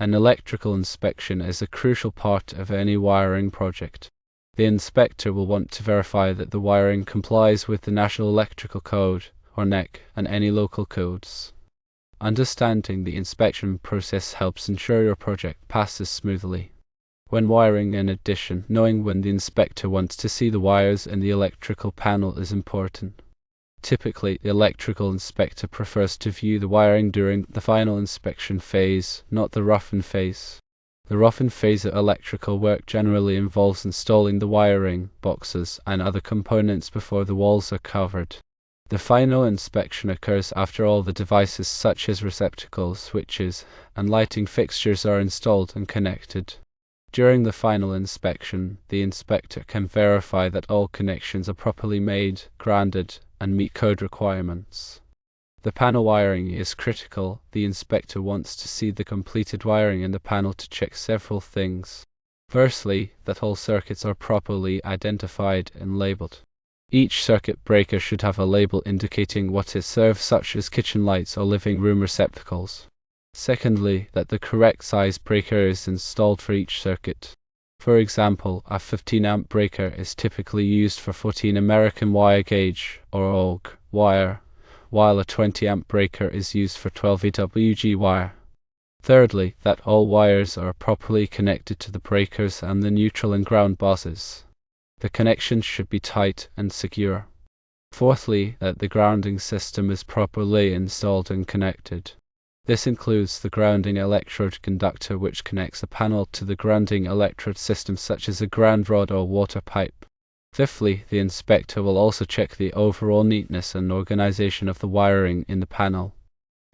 An electrical inspection is a crucial part of any wiring project. The inspector will want to verify that the wiring complies with the National Electrical Code, or NEC, and any local codes. Understanding the inspection process helps ensure your project passes smoothly. When wiring, in addition, knowing when the inspector wants to see the wires in the electrical panel is important. Typically, the electrical inspector prefers to view the wiring during the final inspection phase, not the rough-in phase. The rough-in phase of electrical work generally involves installing the wiring, boxes, and other components before the walls are covered. The final inspection occurs after all the devices such as receptacles, switches, and lighting fixtures are installed and connected. During the final inspection, the inspector can verify that all connections are properly made, grounded, and meet code requirements. The panel wiring is critical. The inspector wants to see the completed wiring in the panel to check several things. Firstly, that all circuits are properly identified and labeled. Each circuit breaker should have a label indicating what it serves, such as kitchen lights or living room receptacles. Secondly, that the correct size breaker is installed for each circuit. For example, a 15-amp breaker is typically used for 14 American wire gauge or AUG wire, while a 20-amp breaker is used for 12 AWG wire. Thirdly, that all wires are properly connected to the breakers and the neutral and ground buses. The connections should be tight and secure. Fourthly, that the grounding system is properly installed and connected. This includes the grounding electrode conductor, which connects the panel to the grounding electrode system, such as a ground rod or water pipe. Fifthly, the inspector will also check the overall neatness and organization of the wiring in the panel.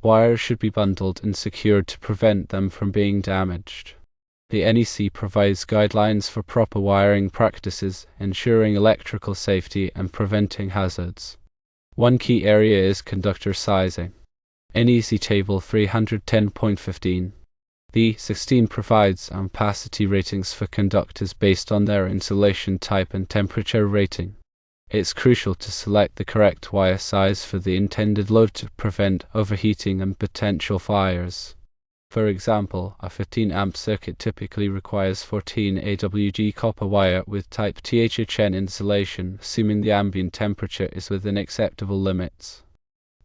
Wires should be bundled and secured to prevent them from being damaged. The NEC provides guidelines for proper wiring practices, ensuring electrical safety and preventing hazards. One key area is conductor sizing. NEC Table 310.15. The 16 provides ampacity ratings for conductors based on their insulation type and temperature rating. It's crucial to select the correct wire size for the intended load to prevent overheating and potential fires. For example, a 15-amp circuit typically requires 14 AWG copper wire with type THHN insulation, assuming the ambient temperature is within acceptable limits.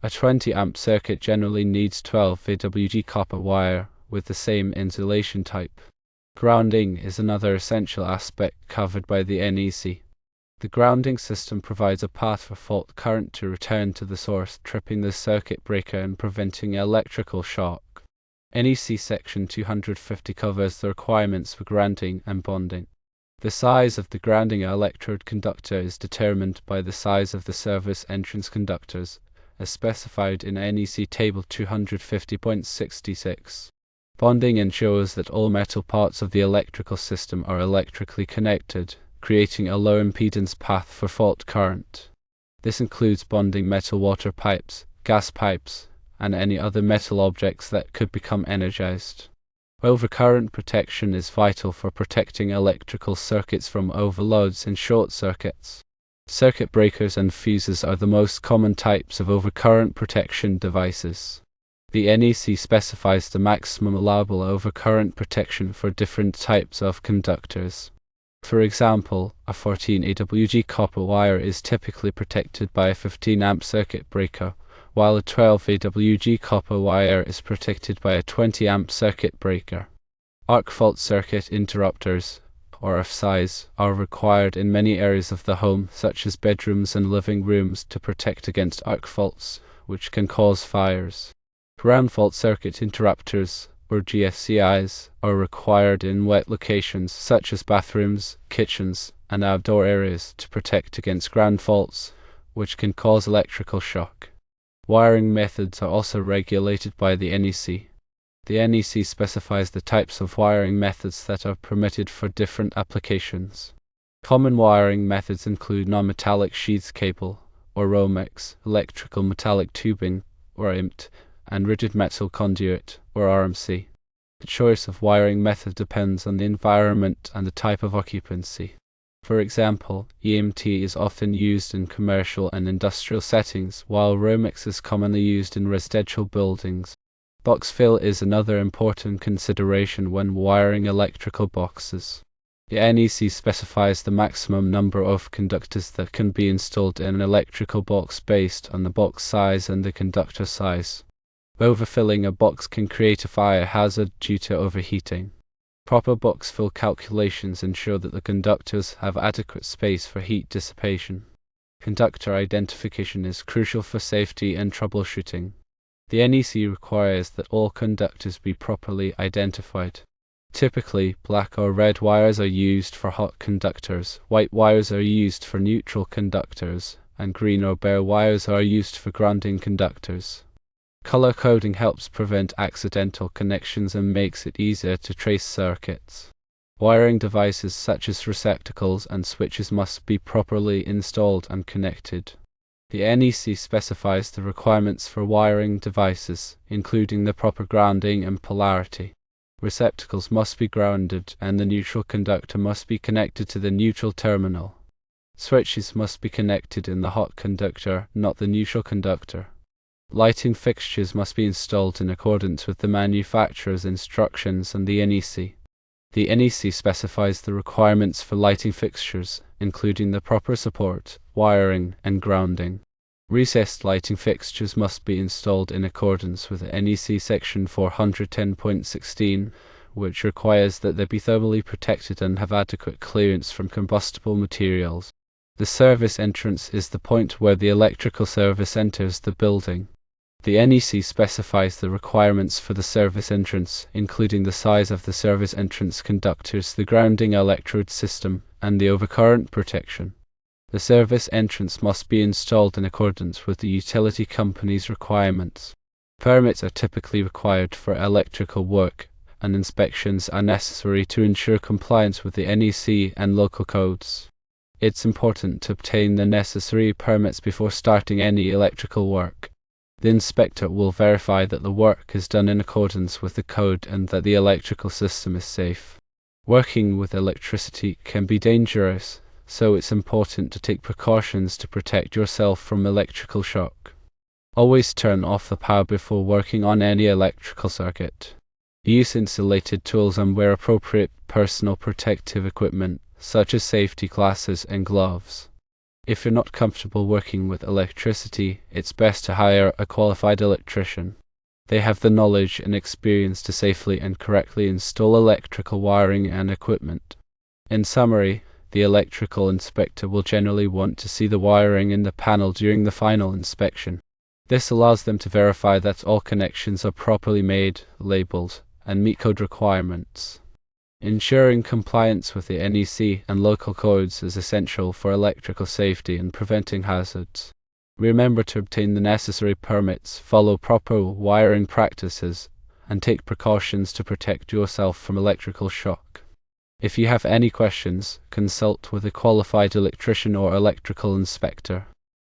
A 20-amp circuit generally needs 12 AWG copper wire with the same insulation type. Grounding is another essential aspect covered by the NEC. The grounding system provides a path for fault current to return to the source, tripping the circuit breaker and preventing electrical shock. NEC Section 250 covers the requirements for grounding and bonding. The size of the grounding electrode conductor is determined by the size of the service entrance conductors, as specified in NEC Table 250.66. Bonding ensures that all metal parts of the electrical system are electrically connected, creating a low impedance path for fault current. This includes bonding metal water pipes, gas pipes, and any other metal objects that could become energized. Overcurrent protection is vital for protecting electrical circuits from overloads and short circuits. Circuit breakers and fuses are the most common types of overcurrent protection devices. The NEC specifies the maximum allowable overcurrent protection for different types of conductors. For example, a 14 AWG copper wire is typically protected by a 15-amp circuit breaker, while a 12 AWG copper wire is protected by a 20-amp circuit breaker. Arc fault circuit interrupters, or FSIs, are required in many areas of the home, such as bedrooms and living rooms, to protect against arc faults, which can cause fires. Ground fault circuit interrupters, or GFCIs, are required in wet locations such as bathrooms, kitchens, and outdoor areas to protect against ground faults, which can cause electrical shock. Wiring methods are also regulated by the NEC. The NEC specifies the types of wiring methods that are permitted for different applications. Common wiring methods include non-metallic sheath cable, or Romex, electrical metallic tubing, or IMT, and rigid metal conduit, or RMC. The choice of wiring method depends on the environment and the type of occupancy. For example, EMT is often used in commercial and industrial settings, while Romex is commonly used in residential buildings. Box fill is another important consideration when wiring electrical boxes. The NEC specifies the maximum number of conductors that can be installed in an electrical box based on the box size and the conductor size. Overfilling a box can create a fire hazard due to overheating. Proper box fill calculations ensure that the conductors have adequate space for heat dissipation. Conductor identification is crucial for safety and troubleshooting. The NEC requires that all conductors be properly identified. Typically, black or red wires are used for hot conductors, white wires are used for neutral conductors, and green or bare wires are used for grounding conductors. Color coding helps prevent accidental connections and makes it easier to trace circuits. Wiring devices such as receptacles and switches must be properly installed and connected. The NEC specifies the requirements for wiring devices, including the proper grounding and polarity. Receptacles must be grounded and the neutral conductor must be connected to the neutral terminal. Switches must be connected in the hot conductor, not the neutral conductor. Lighting fixtures must be installed in accordance with the manufacturer's instructions and the NEC. The NEC specifies the requirements for lighting fixtures, including the proper support, wiring, and grounding. Recessed lighting fixtures must be installed in accordance with NEC section 410.16, which requires that they be thermally protected and have adequate clearance from combustible materials. The service entrance is the point where the electrical service enters the building. The NEC specifies the requirements for the service entrance, including the size of the service entrance conductors, the grounding electrode system, and the overcurrent protection. The service entrance must be installed in accordance with the utility company's requirements. Permits are typically required for electrical work, and inspections are necessary to ensure compliance with the NEC and local codes. It's important to obtain the necessary permits before starting any electrical work. The inspector will verify that the work is done in accordance with the code and that the electrical system is safe. Working with electricity can be dangerous, so it's important to take precautions to protect yourself from electrical shock. Always turn off the power before working on any electrical circuit. Use insulated tools and wear appropriate personal protective equipment, such as safety glasses and gloves. If you're not comfortable working with electricity, it's best to hire a qualified electrician. They have the knowledge and experience to safely and correctly install electrical wiring and equipment. In summary, the electrical inspector will generally want to see the wiring in the panel during the final inspection. This allows them to verify that all connections are properly made, labeled, and meet code requirements. Ensuring compliance with the NEC and local codes is essential for electrical safety and preventing hazards. Remember to obtain the necessary permits, follow proper wiring practices, and take precautions to protect yourself from electrical shock. If you have any questions, consult with a qualified electrician or electrical inspector.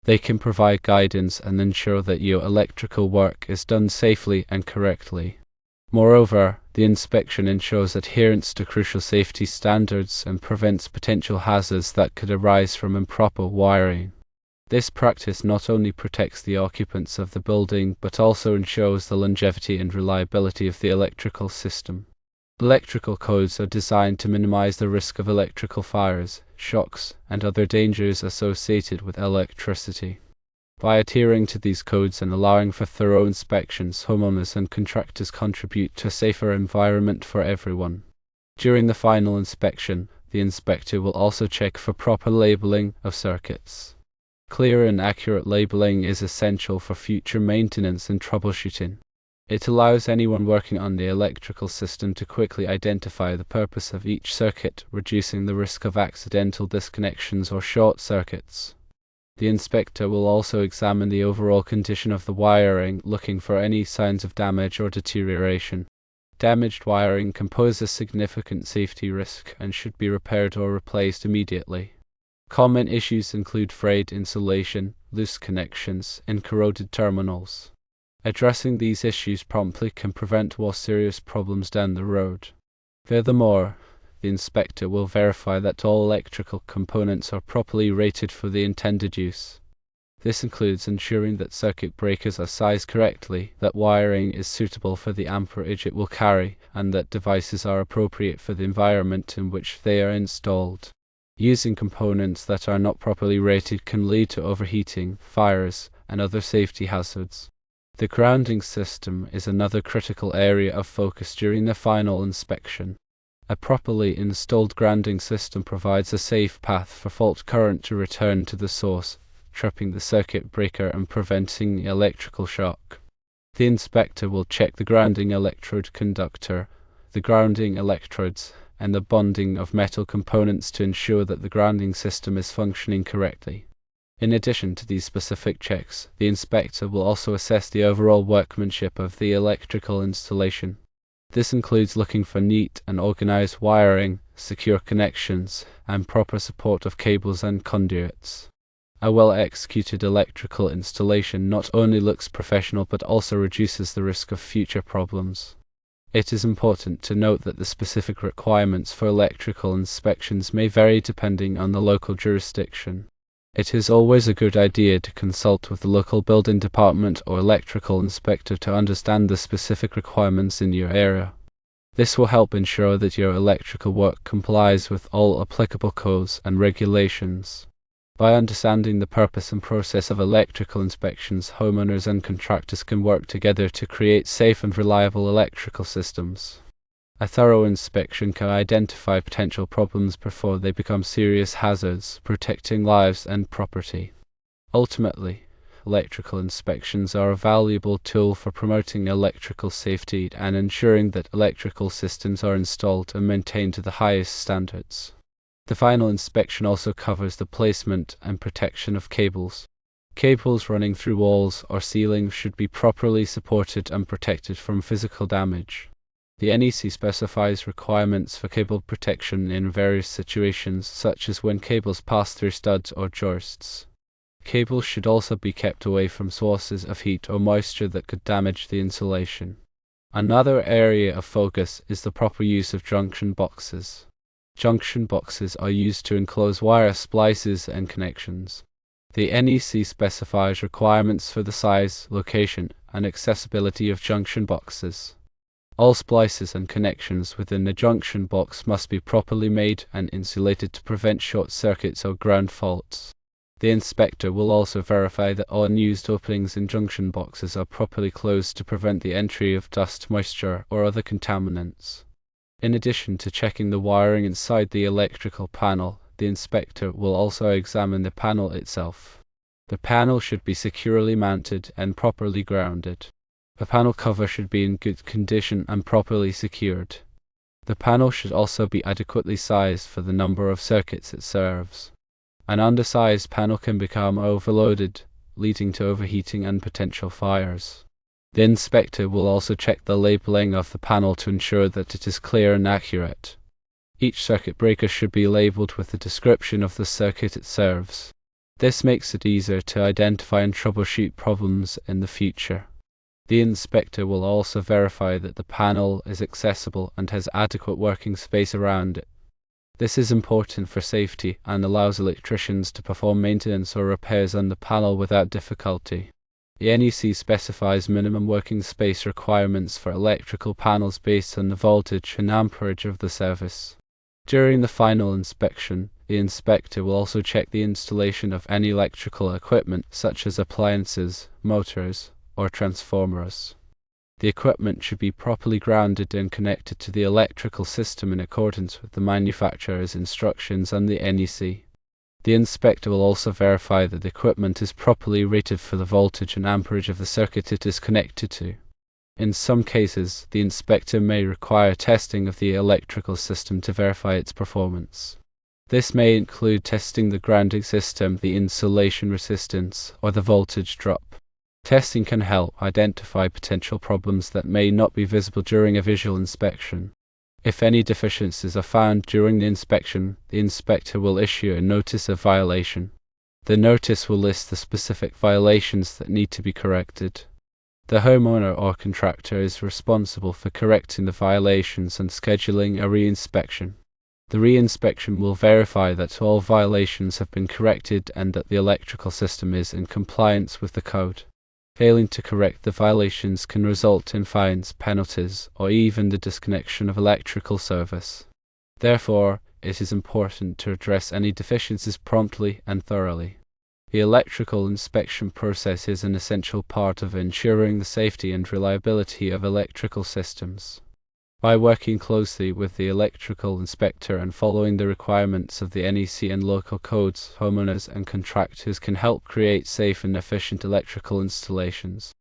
They can provide guidance and ensure that your electrical work is done safely and correctly. Moreover, the inspection ensures adherence to crucial safety standards and prevents potential hazards that could arise from improper wiring. This practice not only protects the occupants of the building but also ensures the longevity and reliability of the electrical system. Electrical codes are designed to minimize the risk of electrical fires, shocks, and other dangers associated with electricity. By adhering to these codes and allowing for thorough inspections, homeowners and contractors contribute to a safer environment for everyone. During the final inspection, the inspector will also check for proper labeling of circuits. Clear and accurate labeling is essential for future maintenance and troubleshooting. It allows anyone working on the electrical system to quickly identify the purpose of each circuit, reducing the risk of accidental disconnections or short circuits. The inspector will also examine the overall condition of the wiring, looking for any signs of damage or deterioration. Damaged wiring can pose a significant safety risk and should be repaired or replaced immediately. Common issues include frayed insulation, loose connections, and corroded terminals. Addressing these issues promptly can prevent more serious problems down the road. Furthermore, the inspector will verify that all electrical components are properly rated for the intended use. This includes ensuring that circuit breakers are sized correctly, that wiring is suitable for the amperage it will carry, and that devices are appropriate for the environment in which they are installed. Using components that are not properly rated can lead to overheating, fires, and other safety hazards. The grounding system is another critical area of focus during the final inspection. A properly installed grounding system provides a safe path for fault current to return to the source, tripping the circuit breaker and preventing electrical shock. The inspector will check the grounding electrode conductor, the grounding electrodes, and the bonding of metal components to ensure that the grounding system is functioning correctly. In addition to these specific checks, the inspector will also assess the overall workmanship of the electrical installation. This includes looking for neat and organized wiring, secure connections, and proper support of cables and conduits. A well-executed electrical installation not only looks professional but also reduces the risk of future problems. It is important to note that the specific requirements for electrical inspections may vary depending on the local jurisdiction. It is always a good idea to consult with the local building department or electrical inspector to understand the specific requirements in your area. This will help ensure that your electrical work complies with all applicable codes and regulations. By understanding the purpose and process of electrical inspections, homeowners and contractors can work together to create safe and reliable electrical systems. A thorough inspection can identify potential problems before they become serious hazards, protecting lives and property. Ultimately, electrical inspections are a valuable tool for promoting electrical safety and ensuring that electrical systems are installed and maintained to the highest standards. The final inspection also covers the placement and protection of cables. Cables running through walls or ceilings should be properly supported and protected from physical damage. The NEC specifies requirements for cable protection in various situations, such as when cables pass through studs or joists. Cables should also be kept away from sources of heat or moisture that could damage the insulation. Another area of focus is the proper use of junction boxes. Junction boxes are used to enclose wire splices and connections. The NEC specifies requirements for the size, location, and accessibility of junction boxes. All splices and connections within the junction box must be properly made and insulated to prevent short circuits or ground faults. The inspector will also verify that all unused openings in junction boxes are properly closed to prevent the entry of dust, moisture, or other contaminants. In addition to checking the wiring inside the electrical panel, the inspector will also examine the panel itself. The panel should be securely mounted and properly grounded. The panel cover should be in good condition and properly secured. The panel should also be adequately sized for the number of circuits it serves. An undersized panel can become overloaded, leading to overheating and potential fires. The inspector will also check the labeling of the panel to ensure that it is clear and accurate. Each circuit breaker should be labeled with a description of the circuit it serves. This makes it easier to identify and troubleshoot problems in the future. The inspector will also verify that the panel is accessible and has adequate working space around it. This is important for safety and allows electricians to perform maintenance or repairs on the panel without difficulty. The NEC specifies minimum working space requirements for electrical panels based on the voltage and amperage of the service. During the final inspection, the inspector will also check the installation of any electrical equipment such as appliances, motors, or transformers. The equipment should be properly grounded and connected to the electrical system in accordance with the manufacturer's instructions and the NEC. The inspector will also verify that the equipment is properly rated for the voltage and amperage of the circuit it is connected to. In some cases, the inspector may require testing of the electrical system to verify its performance. This may include testing the grounding system, the insulation resistance, or the voltage drop. Testing can help identify potential problems that may not be visible during a visual inspection. If any deficiencies are found during the inspection, the inspector will issue a notice of violation. The notice will list the specific violations that need to be corrected. The homeowner or contractor is responsible for correcting the violations and scheduling a re-inspection. The re-inspection will verify that all violations have been corrected and that the electrical system is in compliance with the code. Failing to correct the violations can result in fines, penalties, or even the disconnection of electrical service. Therefore, it is important to address any deficiencies promptly and thoroughly. The electrical inspection process is an essential part of ensuring the safety and reliability of electrical systems. By working closely with the electrical inspector and following the requirements of the NEC and local codes, homeowners and contractors can help create safe and efficient electrical installations.